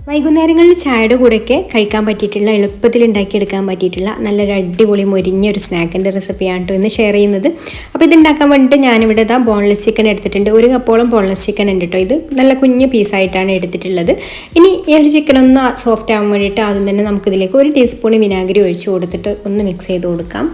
വൈകുന്നേരങ്ങളിൽ ചായയുടെ കൂടെയൊക്കെ കഴിക്കാൻ പറ്റിയിട്ടുള്ള എളുപ്പത്തിൽ ഉണ്ടാക്കിയെടുക്കാൻ പറ്റിയിട്ടുള്ള നല്ലൊരു അടിപൊളി മൊരിഞ്ഞൊരു സ്നാക്കിൻ്റെ റെസിപ്പിയാണ് കേട്ടോ ഇന്ന് ഷെയർ ചെയ്യുന്നത്. അപ്പോൾ ഇതുണ്ടാക്കാൻ വേണ്ടിയിട്ട് ഞാനിവിടെ ബോൺലെസ് ചിക്കൻ എടുത്തിട്ടുണ്ട്. 1 കപ്പോളം ബോൺലെസ് ചിക്കൻ ഉണ്ട് കേട്ടോ. ഇത് നല്ല കുഞ്ഞ് പീസായിട്ടാണ് എടുത്തിട്ടുള്ളത്. ഇനി ഈ ഒരു ചിക്കൻ ഒന്ന് സോഫ്റ്റ് ആവാൻ വേണ്ടിയിട്ട് ആദ്യം തന്നെ നമുക്കിതിലേക്ക് 1 ടീസ്പൂൺ വിനാഗിരി ഒഴിച്ച് കൊടുത്തിട്ട് ഒന്ന് മിക്സ് ചെയ്ത് കൊടുക്കാം.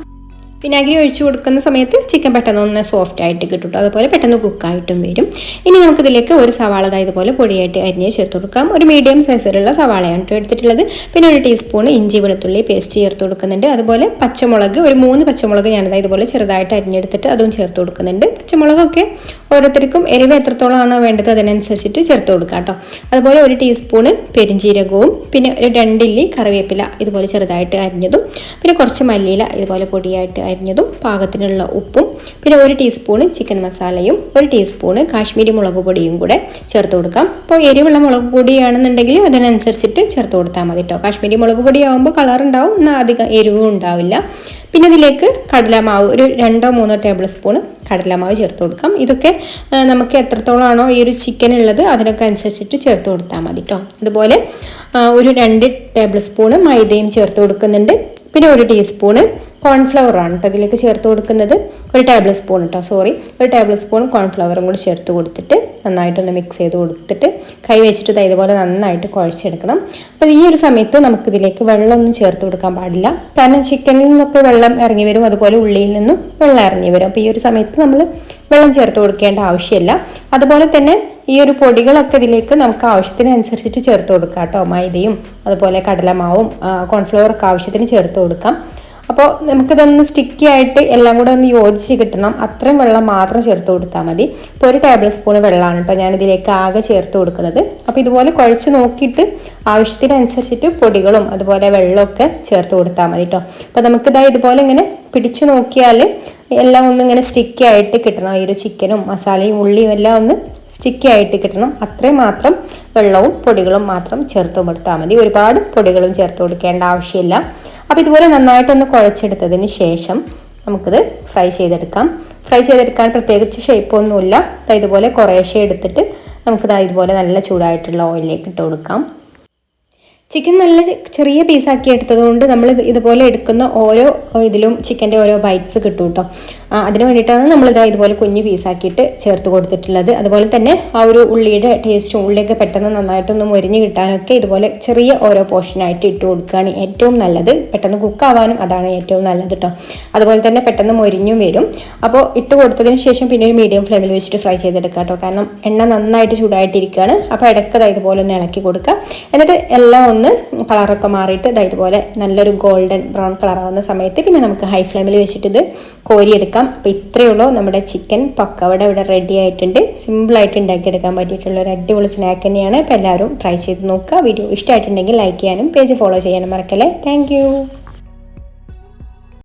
വിനാഗിരി ഒഴിച്ച് കൊടുക്കുന്ന സമയത്ത് ചിക്കൻ പെട്ടെന്ന് ഒന്ന് സോഫ്റ്റ് ആയിട്ട് കിട്ടും, അതുപോലെ പെട്ടെന്ന് കുക്കായിട്ടും വരും. ഇനി നമുക്കിതിലേക്ക് ഒരു സവാള ഇതുപോലെ പൊടിയായിട്ട് അരിഞ്ഞ് ചേർത്ത് കൊടുക്കാം. ഒരു മീഡിയം സൈസിലുള്ള സവാളയാണ് കേട്ടോ എടുത്തിട്ടുള്ളത്. പിന്നെ 1 ടീസ്പൂൺ ഇഞ്ചി വെളുത്തുള്ളി പേസ്റ്റ് ചേർത്ത് കൊടുക്കുന്നുണ്ട്. അതുപോലെ പച്ചമുളക് ഒരു 3 പച്ചമുളക് ഞാനത് ഇതുപോലെ ചെറുതായിട്ട് അരിഞ്ഞെടുത്തിട്ട് അതും ചേർത്ത് കൊടുക്കുന്നുണ്ട്. പച്ചമുളകൊക്കെ ഓരോരുത്തർക്കും എരിവ് എത്രത്തോളമാണോ വേണ്ടത് അതിനനുസരിച്ചിട്ട് ചേർത്ത് കൊടുക്കാം കേട്ടോ. അതുപോലെ 1 ടീസ്പൂൺ പെരിഞ്ജീരകവും പിന്നെ ഒരു 2 ഇല്ലി കറിവേപ്പില ഇതുപോലെ ചെറുതായിട്ട് അരിഞ്ഞതും പിന്നെ കുറച്ച് മല്ലിയില ഇതുപോലെ പൊടിയായിട്ട് അരിഞ്ഞതും പാകത്തിനുള്ള ഉപ്പും പിന്നെ 1 ടീസ്പൂൺ ചിക്കൻ മസാലയും 1 ടീസ്പൂൺ കാശ്മീരി മുളക് പൊടിയും കൂടെ ചേർത്ത് കൊടുക്കാം. അപ്പോൾ എരിവുള്ള മുളക് പൊടിയാണെന്നുണ്ടെങ്കിൽ അതിനനുസരിച്ചിട്ട് ചേർത്ത് കൊടുത്താൽ മതി കേട്ടോ. കാശ്മീരി മുളക് പൊടിയാകുമ്പോൾ കളർ ഉണ്ടാവും, എന്നാൽ അധികം എരിവും ഉണ്ടാവില്ല. പിന്നെ ഇതിലേക്ക് കടലമാവ് ഒരു 2-3 ടേബിൾ സ്പൂൺ കടലമാവ് ചേർത്ത് കൊടുക്കാം. ഇതൊക്കെ നമുക്ക് എത്രത്തോളമാണോ ഈ ഒരു ചിക്കൻ ഉള്ളത് അതിനൊക്കെ അനുസരിച്ചിട്ട് ചേർത്ത് കൊടുത്താൽ മതി കേട്ടോ. അതുപോലെ ഒരു 2 ടേബിൾ സ്പൂൺ മൈദയും ചേർത്ത് കൊടുക്കുന്നുണ്ട്. പിന്നെ 1 ടീസ്പൂണ് കോൺഫ്ലവർ ആണ് കേട്ടോ ഇതിലേക്ക് ചേർത്ത് കൊടുക്കുന്നത്. 1 ടേബിൾ സ്പൂൺ കേട്ടോ, 1 ടേബിൾ സ്പൂൺ കോൺഫ്ലവറും കൂടി ചേർത്ത് കൊടുത്തിട്ട് നന്നായിട്ടൊന്ന് മിക്സ് ചെയ്ത് കൊടുത്തിട്ട് കൈ വെച്ചിട്ട് ഇതുപോലെ നന്നായിട്ട് കുഴച്ചെടുക്കണം. അപ്പോൾ ഈ ഒരു സമയത്ത് നമുക്കിതിലേക്ക് വെള്ളമൊന്നും ചേർത്ത് കൊടുക്കാൻ പാടില്ല, കാരണം ചിക്കനിൽ നിന്നൊക്കെ വെള്ളം ഇറങ്ങി വരും, അതുപോലെ ഉള്ളിയിൽ നിന്നും വെള്ളം ഇറങ്ങി വരും. അപ്പോൾ ഈ ഒരു സമയത്ത് നമ്മൾ വെള്ളം ചേർത്ത് കൊടുക്കേണ്ട ആവശ്യമില്ല. അതുപോലെ തന്നെ ഈ ഒരു പൊടികളൊക്കെ ഇതിലേക്ക് നമുക്ക് ആവശ്യത്തിനനുസരിച്ചിട്ട് ചേർത്ത് കൊടുക്കാം കേട്ടോ. മൈദയും അതുപോലെ കടലമാവും കോൺഫ്ലവറൊക്കെ ആവശ്യത്തിന് ചേർത്ത് കൊടുക്കാം. അപ്പോൾ നമുക്കിതൊന്ന് സ്റ്റിക്കി ആയിട്ട് എല്ലാം കൂടെ ഒന്ന് യോജിച്ച് കിട്ടണം, അത്രയും വെള്ളം മാത്രം ചേർത്ത് കൊടുത്താൽ മതി. ഇപ്പോൾ 1 ടേബിൾ സ്പൂൺ വെള്ളമാണ് കേട്ടോ ഞാനിതിലേക്ക് ആകെ ചേർത്ത് കൊടുക്കുന്നത്. അപ്പോൾ ഇതുപോലെ കുഴച്ച് നോക്കിയിട്ട് ആവശ്യത്തിനനുസരിച്ചിട്ട് പൊടികളും അതുപോലെ വെള്ളമൊക്കെ ചേർത്ത് കൊടുത്താൽ മതി കേട്ടോ. അപ്പോൾ ഇതുപോലെ ഇങ്ങനെ പിടിച്ചു നോക്കിയാൽ എല്ലാം ഒന്നിങ്ങനെ സ്റ്റിക്കി ആയിട്ട് കിട്ടണം. ഈ ഒരു ചിക്കനും മസാലയും ഉള്ളിയും എല്ലാം ഒന്ന് സ്റ്റിക്കി ആയിട്ട് കിട്ടണം, അത്രയും മാത്രം വെള്ളവും പൊടികളും മാത്രം ചേർത്ത് കൊടുത്താൽ മതി. ഒരുപാട് പൊടികളും ചേർത്ത് കൊടുക്കേണ്ട ആവശ്യമില്ല. അപ്പോൾ ഇതുപോലെ നന്നായിട്ടൊന്ന് കുഴച്ചെടുത്തതിന് ശേഷം നമുക്കിത് ഫ്രൈ ചെയ്തെടുക്കാം. ഫ്രൈ ചെയ്തെടുക്കാൻ പ്രത്യേകിച്ച് ഷേപ്പൊന്നുമില്ല. ഇതുപോലെ കുറേശ്ശെ എടുത്തിട്ട് നമുക്കിത് ഇതുപോലെ നല്ല ചൂടായിട്ടുള്ള ഓയിലിലേക്ക് ഇട്ട് കൊടുക്കാം. ചിക്കൻ നല്ല ചെറിയ പീസാക്കി എടുത്തതുകൊണ്ട് നമ്മൾ ഇതുപോലെ എടുക്കുന്ന ഓരോ ഇതിലും ചിക്കൻ്റെ ഓരോ ബൈറ്റ്സ് കിട്ടും കേട്ടോ. അതിന് വേണ്ടിയിട്ടാണ് നമ്മളിത് ഇതുപോലെ കുഞ്ഞു പീസാക്കിയിട്ട് ചേർത്ത് കൊടുത്തിട്ടുള്ളത്. അതുപോലെ തന്നെ ആ ഒരു ഉള്ളിയുടെ ടേസ്റ്റും ഉള്ളിയൊക്കെ പെട്ടെന്ന് നന്നായിട്ടൊന്ന് മൊരിഞ്ഞ് കിട്ടാനൊക്കെ ഇതുപോലെ ചെറിയ ഓരോ പോർഷനായിട്ട് ഇട്ട് കൊടുക്കുകയാണ് ഏറ്റവും നല്ലത്. പെട്ടെന്ന് കുക്കാവാനും അതാണ് ഏറ്റവും നല്ലത് കേട്ടോ. അതുപോലെ തന്നെ പെട്ടെന്ന് മൊരിഞ്ഞും വരും. അപ്പോൾ ഇട്ട് കൊടുത്തതിന് ശേഷം പിന്നെ ഒരു മീഡിയം ഫ്ലെയിമിൽ വെച്ചിട്ട് ഫ്രൈ ചെയ്തെടുക്കുക കേട്ടോ, കാരണം എണ്ണ നന്നായിട്ട് ചൂടായിട്ടിരിക്കുകയാണ്. അപ്പോൾ ഇടയ്ക്ക് ഇതുപോലെ ഒന്ന് ഇളക്കി കൊടുക്കുക. എന്നിട്ട് എല്ലാം ഒന്ന് കളറൊക്കെ മാറിയിട്ട് ഇതുപോലെ നല്ലൊരു ഗോൾഡൻ ബ്രൗൺ കളറാവുന്ന സമയത്ത് പിന്നെ നമുക്ക് ഹൈ ഫ്ലെയിമിൽ വെച്ചിട്ട് ഇത് കോരിയെടുക്കാം. അപ്പോൾ ഇത്രയേ ഉള്ളൂ, നമ്മുടെ ചിക്കൻ പക്കവട ഇവിടെ റെഡി ആയിട്ടുണ്ട്. സിമ്പിളായിട്ട് ഉണ്ടാക്കിയെടുക്കാൻ പറ്റിയിട്ടുള്ള ഒരു അടിപൊളി സ്നാക്ക് തന്നെയാണ്. അപ്പോൾ എല്ലാവരും ട്രൈ ചെയ്ത് നോക്കുക. വീഡിയോ ഇഷ്ടമായിട്ടുണ്ടെങ്കിൽ ലൈക്ക് ചെയ്യാനും പേജ് ഫോളോ ചെയ്യാനും മറക്കല്ലേ. താങ്ക്